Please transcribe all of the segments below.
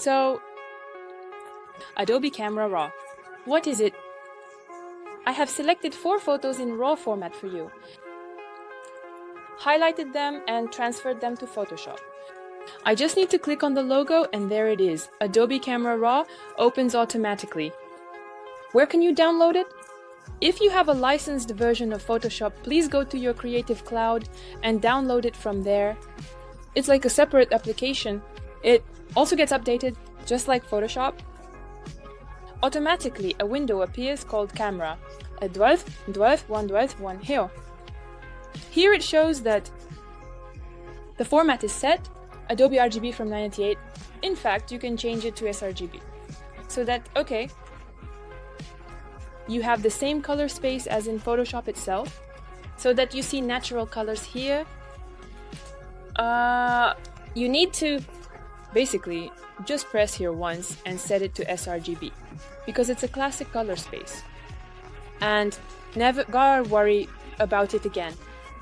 So, Adobe Camera Raw. What is it? I have selected 4 photos in RAW format for you, highlighted them and transferred them to Photoshop. I just need to click on the logo and there it is. Adobe Camera Raw opens automatically. Where can you download it? If you have a licensed version of Photoshop, please go to your Creative Cloud and download it from there. It's like a separate application. It also gets updated just like Photoshop. Automatically, a window appears called Camera. A 1 here. Here it shows that the format is set, Adobe RGB from 1998. In fact, you can change it to sRGB. So that, okay, you have the same color space as in Photoshop itself, so that you see natural colors here. You need to basically just press here once and set it to sRGB, because it's a classic color space. And never gotta worry about it again.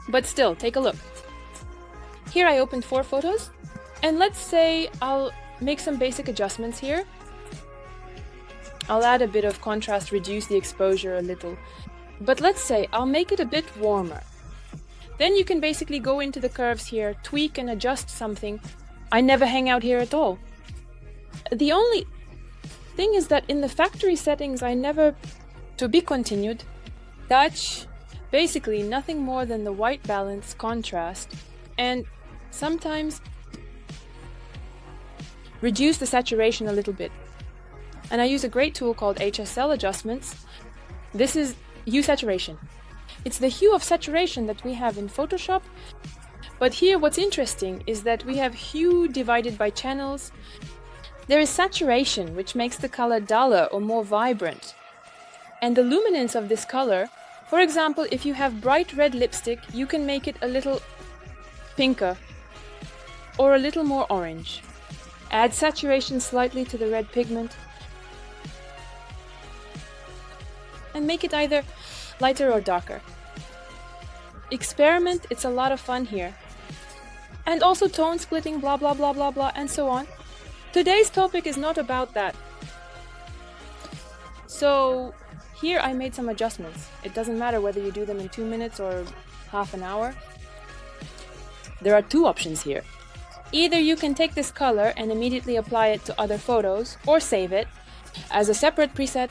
But still, take a look. Here I opened 4 photos, and let's say I'll make some basic adjustments here. I'll add a bit of contrast, reduce the exposure a little. But let's say I'll make it a bit warmer. Then you can basically go into the curves here, tweak and adjust something. I never hang out here at all. The only thing is that in the factory settings I never, to be continued, touch basically nothing more than the white balance, contrast, and sometimes reduce the saturation a little bit. And I use a great tool called HSL adjustments. This is hue saturation. It's the hue of saturation that we have in Photoshop. But here what's interesting is that we have hue divided by channels. There is saturation, which makes the color duller or more vibrant. And the luminance of this color, for example, if you have bright red lipstick, you can make it a little pinker or a little more orange. Add saturation slightly to the red pigment and make it either lighter or darker. Experiment, it's a lot of fun here. And also tone splitting, blah blah blah blah blah, and so on. Today's topic is not about that. So here I made some adjustments. It doesn't matter whether you do them in 2 minutes or half an hour. There are 2 options here. Either you can take this color and immediately apply it to other photos, or save it as a separate preset.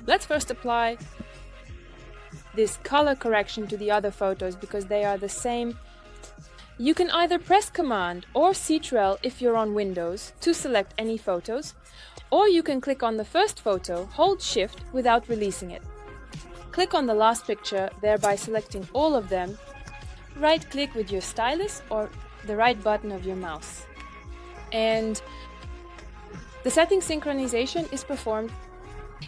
Let's first apply this color correction to the other photos because they are the same. You can either press Command or Ctrl if you're on Windows to select any photos, or you can click on the first photo, hold Shift without releasing it. Click on the last picture, thereby selecting all of them. Right-click with your stylus or the right button of your mouse. And the setting synchronization is performed.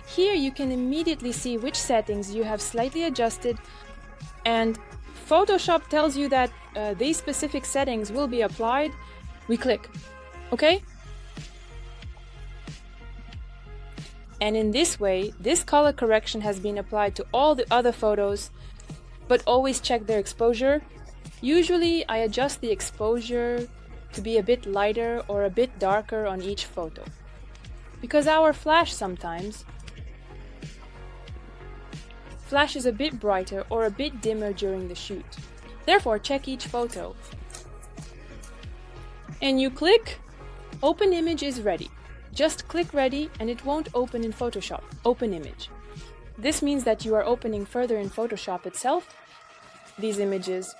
Here you can immediately see which settings you have slightly adjusted, and Photoshop tells you that these specific settings will be applied. We click OK. And in this way, this color correction has been applied to all the other photos, but always check their exposure. Usually I adjust the exposure to be a bit lighter or a bit darker on each photo, because our flash sometimes flashes a bit brighter or a bit dimmer during the shoot. Therefore, check each photo. And you click, Open Image is ready. Just click Ready and it won't open in Photoshop. Open Image. This means that you are opening further in Photoshop itself these images.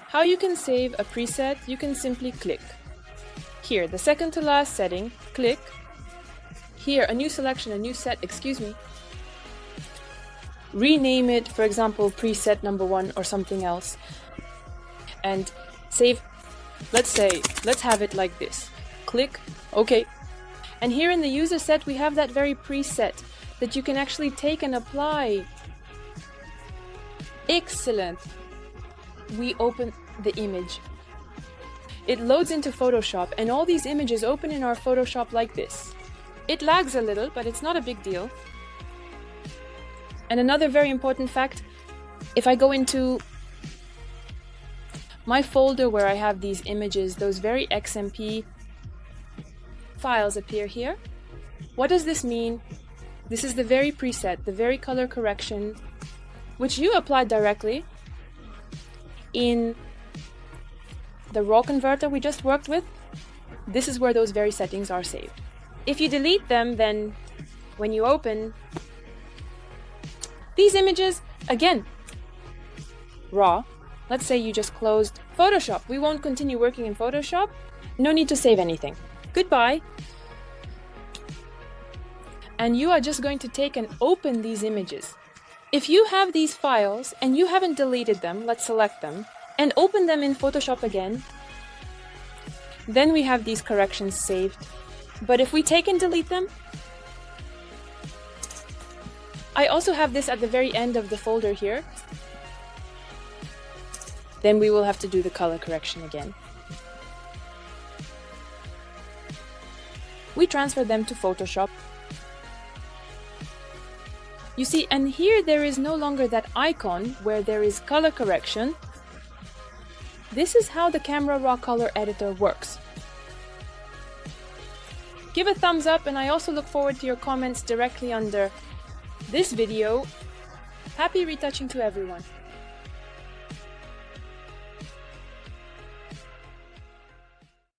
How you can save a preset, you can simply click. Here, the second to last setting, click. Here, a new selection, a new set, excuse me. Rename it, for example, preset number 1 or something else. And save, let's have it like this. Click, OK. And here in the user set, we have that very preset that you can actually take and apply. Excellent. We open the image. It loads into Photoshop and all these images open in our Photoshop like this. It lags a little, but it's not a big deal. And another very important fact, if I go into my folder where I have these images, those very XMP files appear here. What does this mean? This is the very preset, the very color correction, which you applied directly in the raw converter we just worked with. This is where those very settings are saved. If you delete them, then when you open these images, again, raw. Let's say you just closed Photoshop. We won't continue working in Photoshop. No need to save anything. Goodbye. And you are just going to take and open these images. If you have these files and you haven't deleted them, let's select them, and open them in Photoshop again, then we have these corrections saved. But if we take and delete them, I also have this at the very end of the folder here, then we will have to do the color correction again. We transfer them to Photoshop. You see, and here there is no longer that icon where there is color correction. This is how the Camera Raw color editor works. Give a thumbs up, and I also look forward to your comments directly under this video. Happy retouching to everyone!